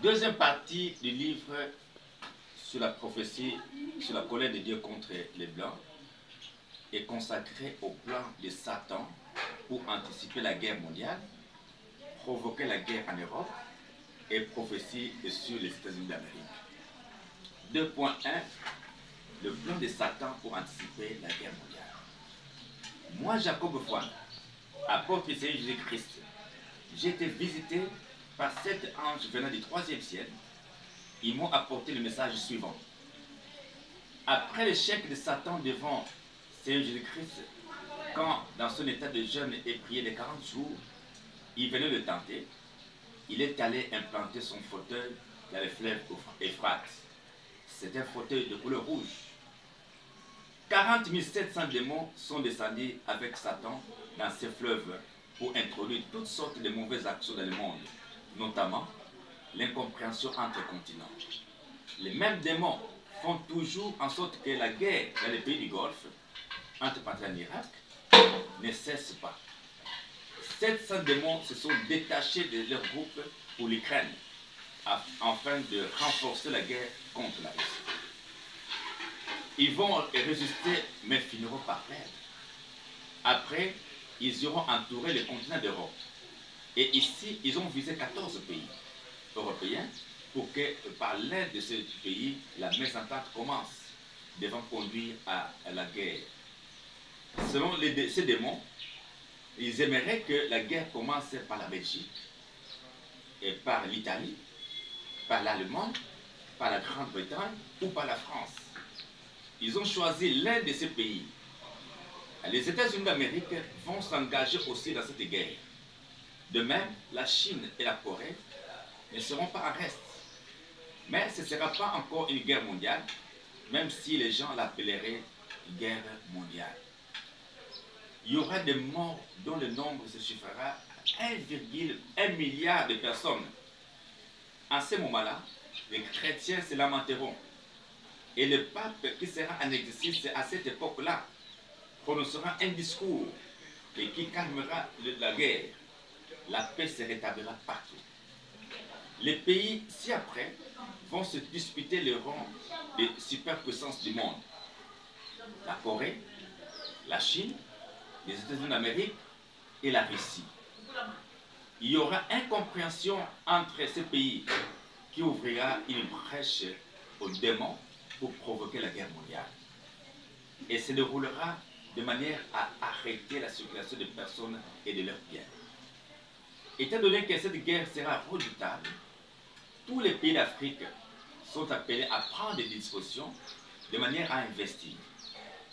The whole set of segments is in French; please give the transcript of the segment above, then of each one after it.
Deuxième partie du livre sur la prophétie, sur la colère de Dieu contre les Blancs, est consacrée au plan de Satan pour anticiper la guerre mondiale, provoquer la guerre en Europe et prophétie sur les États-Unis d'Amérique. 2.1. Le plan de Satan pour anticiper la guerre mondiale. Moi, Jacob Fouan, apôtre du Seigneur Jésus-Christ, j'ai été visité par 7 anges venant du 3e ciel. Ils m'ont apporté le message suivant. Après l'échec de Satan devant Seigneur Jésus-Christ, quand dans son état de jeûne et prière de 40 jours, il venait le tenter, il est allé implanter son fauteuil dans le fleuve Euphrate. C'est un fauteuil de couleur rouge. 40 700 démons sont descendus avec Satan dans ces fleuves pour introduire toutes sortes de mauvaises actions dans le monde, notamment l'incompréhension entre continents. Les mêmes démons font toujours en sorte que la guerre dans les pays du Golfe, entre Patrie et Irak, ne cesse pas. 700 démons se sont détachés de leur groupe pour l'Ukraine, afin de renforcer la guerre contre la Russie. Ils vont résister, mais finiront par perdre. Après, ils auront entouré le continent d'Europe. Et ici, ils ont visé 14 pays européens pour que, par l'un de ces pays, la mésentente commence, devant conduire à la guerre. Selon ces démons, ils aimeraient que la guerre commence par la Belgique, et par l'Italie, par l'Allemagne, par la Grande-Bretagne ou par la France. Ils ont choisi l'un de ces pays. Les États-Unis d'Amérique vont s'engager aussi dans cette guerre. De même, la Chine et la Corée ne seront pas en reste. Mais ce ne sera pas encore une guerre mondiale, même si les gens l'appelleraient guerre mondiale. Il y aura des morts dont le nombre se chiffrera à 1,1 milliard de personnes. En ce moment-là, les chrétiens se lamenteront. Et le pape qui sera en exercice à cette époque-là prononcera un discours et qui calmera la guerre. La paix se rétablira partout. Les pays ci-après vont se disputer le rang des superpuissances du monde. La Corée, la Chine, les États-Unis d'Amérique et la Russie. Il y aura incompréhension entre ces pays qui ouvrira une brèche aux démons pour provoquer la guerre mondiale. Et se déroulera de manière à arrêter la circulation des personnes et de leurs biens. Étant donné que cette guerre sera redoutable, tous les pays d'Afrique sont appelés à prendre des dispositions de manière à investir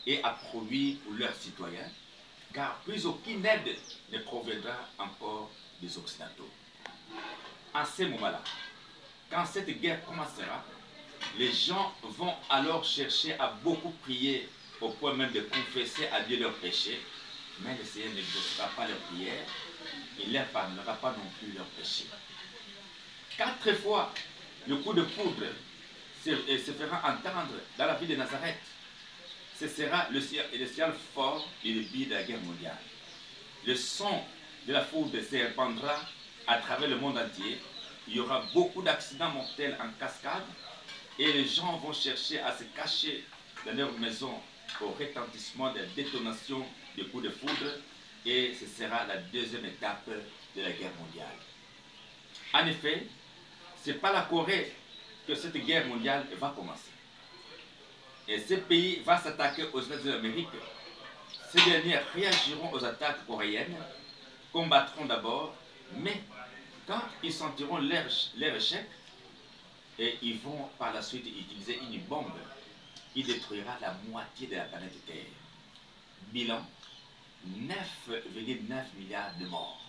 et à produire pour leurs citoyens, car plus aucune aide ne proviendra encore des Occidentaux. À ce moment-là, quand cette guerre commencera, les gens vont alors chercher à beaucoup prier au point même de confesser à Dieu leurs péchés, mais le Seigneur n'exaucera pas leurs prières, il ne leur pardonnera pas non plus leurs péchés. 4 fois, le coup de foudre se fera entendre dans la ville de Nazareth. Ce sera le ciel fort et le début de la guerre mondiale. Le son de la foudre se répandra à travers le monde entier. Il y aura beaucoup d'accidents mortels en cascade et les gens vont chercher à se cacher dans leur maison au retentissement des détonations de coups de foudre, et ce sera la deuxième étape de la guerre mondiale. En effet, ce n'est pas la Corée que cette guerre mondiale va commencer. Et ce pays va s'attaquer aux États-Unis d'Amérique. Ces derniers réagiront aux attaques coréennes, combattront d'abord, mais quand ils sentiront leur échec, et ils vont par la suite utiliser une bombe qui détruira la moitié de la planète Terre. Bilan, 9,9 milliards de morts.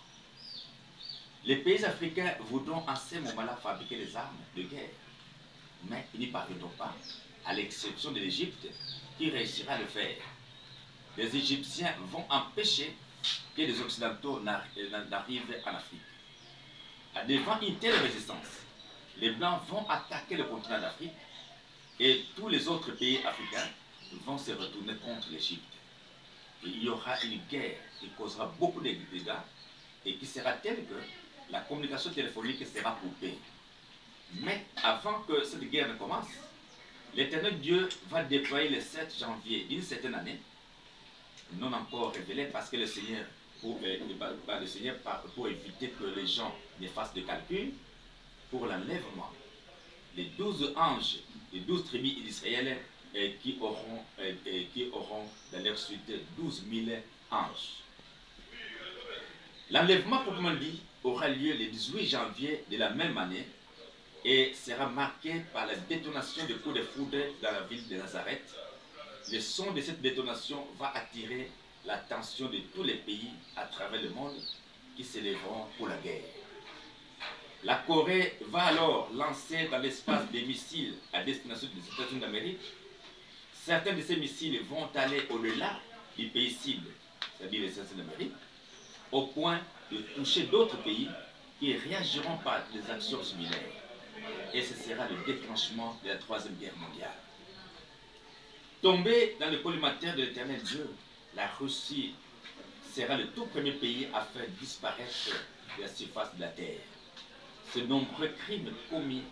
Les pays africains voudront en ce moment-là fabriquer des armes de guerre, mais ils n'y parviendront pas, à l'exception de l'Égypte, qui réussira à le faire. Les Égyptiens vont empêcher que les Occidentaux n'arrivent en Afrique. Devant une telle résistance, les Blancs vont attaquer le continent d'Afrique et tous les autres pays africains vont se retourner contre l'Égypte. Il y aura une guerre qui causera beaucoup de dégâts et qui sera telle que la communication téléphonique sera coupée. Mais avant que cette guerre ne commence, l'Éternel Dieu va déployer le 7 janvier d'une certaine année, non encore révélée parce que le Seigneur, pour éviter que les gens ne fassent de calcul, pour l'enlèvement, les 12 anges, les 12 tribus d'Israël qui auront dans leur suite 12 000 anges. L'enlèvement, proprement dit, aura lieu le 18 janvier de la même année et sera marqué par la détonation de coups de foudre dans la ville de Nazareth. Le son de cette détonation va attirer l'attention de tous les pays à travers le monde qui s'élèveront pour la guerre. La Corée va alors lancer dans l'espace des missiles à destination des États-Unis d'Amérique. Certains de ces missiles vont aller au-delà du pays cible, c'est-à-dire les États-Unis d'Amérique, au point de toucher d'autres pays qui réagiront par des actions similaires. Et ce sera le déclenchement de la Troisième Guerre mondiale. Tombée dans le collimateur de l'Éternel Dieu, la Russie sera le tout premier pays à faire disparaître de la surface de la terre. Ce nombreux crimes commis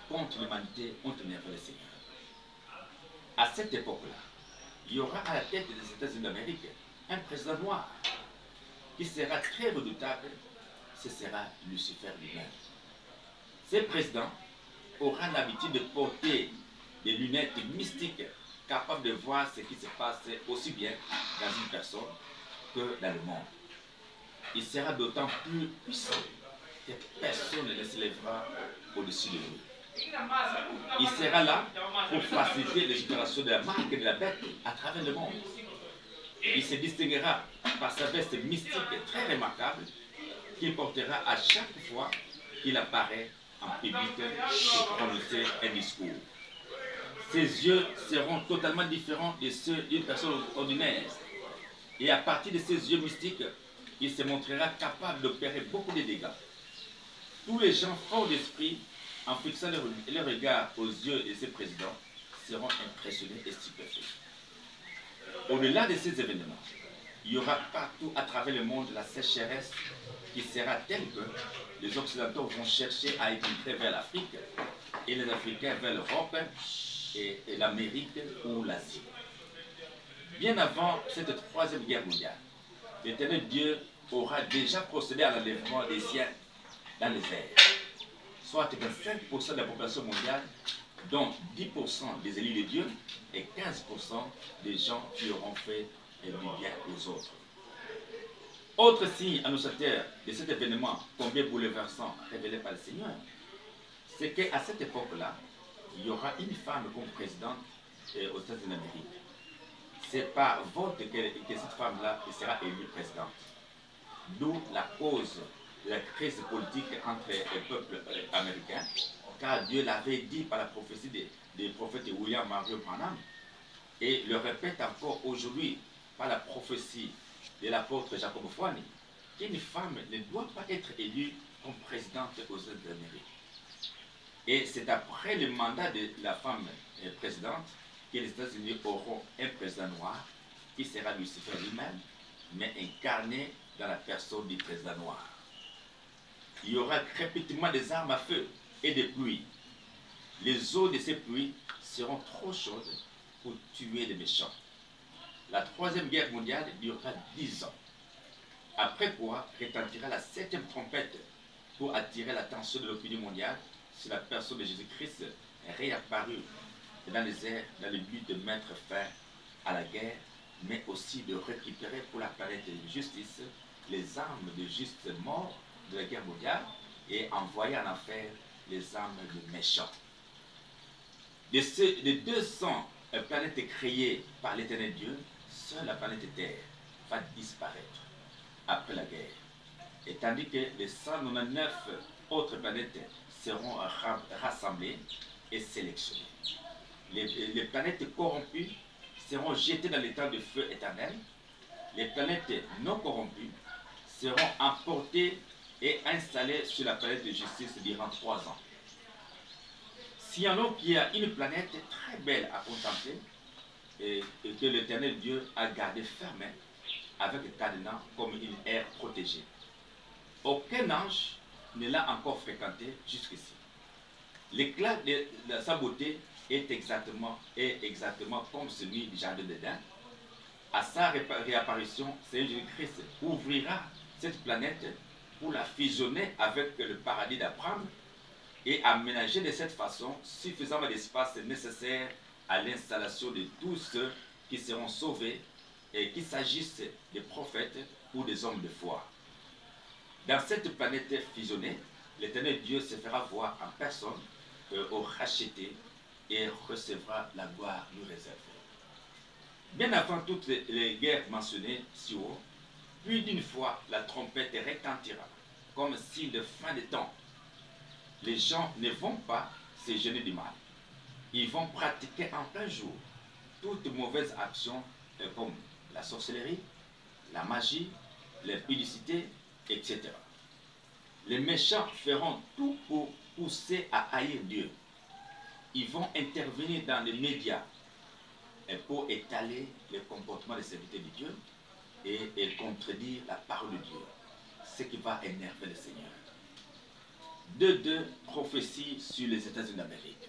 contre l'humanité ont énervé le Seigneur. À cette époque-là, il y aura à la tête des États-Unis d'Amérique un président noir qui sera très redoutable, ce sera Lucifer lui-même. Ce président aura l'habitude de porter des lunettes mystiques capables de voir ce qui se passe aussi bien dans une personne que dans le monde. Il sera d'autant plus puissant que personne ne se lèvera au-dessus de lui. Il sera là pour faciliter l'exploration de la marque et de la bête à travers le monde. Il se distinguera par sa veste mystique très remarquable qu'il portera à chaque fois qu'il apparaît en public pour prononcer un discours. Ses yeux seront totalement différents de ceux d'une personne ordinaire. Et à partir de ses yeux mystiques, il se montrera capable d'opérer beaucoup de dégâts. Tous les gens forts d'esprit, en fixant leur regard aux yeux de ces présidents, seront impressionnés et stupéfaits. Au-delà de ces événements, il y aura partout à travers le monde la sécheresse qui sera telle que les Occidentaux vont chercher à émigrer vers l'Afrique et les Africains vers l'Europe et l'Amérique ou l'Asie. Bien avant cette troisième guerre mondiale, l'Éternel Dieu aura déjà procédé à l'enlèvement des siens dans les airs, soit 25% de la population mondiale, dont 10% des élus de Dieu et 15% des gens qui auront fait du bien aux autres. Autre signe annonciateur de cet événement combien bouleversant révélé par le Seigneur, c'est qu'à cette époque-là, il y aura une femme comme présidente aux États-Unis d'Amérique. C'est par vote que cette femme-là sera élue présidente. D'où la cause de la crise politique entre le peuple américain, car Dieu l'avait dit par la prophétie des prophètes William Mario Branham, et le répète encore aujourd'hui par la prophétie de l'apôtre Jacob Fouani, qu'une femme ne doit pas être élue comme présidente aux États-Unis d'Amérique. Et c'est après le mandat de la femme présidente que les États-Unis auront un président noir qui sera Lucifer lui-même, mais incarné dans la personne du président noir. Il y aura crépitement des armes à feu et des pluies. Les eaux de ces pluies seront trop chaudes pour tuer les méchants. La troisième guerre mondiale durera 10 ans. Après quoi retentira la 7e trompette pour attirer l'attention de l'opinion mondiale sur la personne de Jésus-Christ réapparu dans les airs dans le but de mettre fin à la guerre, mais aussi de récupérer pour la planète de justice les armes de juste mort de la guerre mondiale et envoyer en enfer les armes de méchants. Des 200 planètes créées par l'Éternel Dieu, seule la planète Terre va disparaître après la guerre. Et tandis que les 199 autres planètes seront rassemblées et sélectionnées. Les planètes corrompues seront jetées dans l'étang de feu éternel. Les planètes non corrompues seront emportées et installées sur la planète de justice durant 3 ans. Signalons qu'il y a une planète très belle à contempler et que l'Éternel Dieu a gardé fermée avec le cadenas comme une aire protégée. Aucun ange ne l'a encore fréquenté jusqu'ici. L'éclat de sa beauté est exactement comme celui du jardin d'Éden. À sa réapparition, Seigneur Jésus-Christ ouvrira cette planète pour la fusionner avec le paradis d'Abraham et aménager de cette façon suffisamment d'espace nécessaire à l'installation de tous ceux qui seront sauvés, et qu'il s'agisse des prophètes ou des hommes de foi. Dans cette planète fusionnée, l'Éternel Dieu se fera voir en personne au racheté et recevra la gloire nous réservée. Bien avant toutes les guerres mentionnées si haut, plus d'une fois la trompette retentira, comme signe de fin des temps. Les gens ne vont pas se gêner du mal. Ils vont pratiquer en plein jour toute mauvaise action comme la sorcellerie, la magie, l'impudicité, etc. Les méchants feront tout pour pousser à haïr Dieu. Ils vont intervenir dans les médias pour étaler le comportement des serviteurs de Dieu et contredire la parole de Dieu, ce qui va énerver le Seigneur. Deux prophéties sur les États-Unis d'Amérique.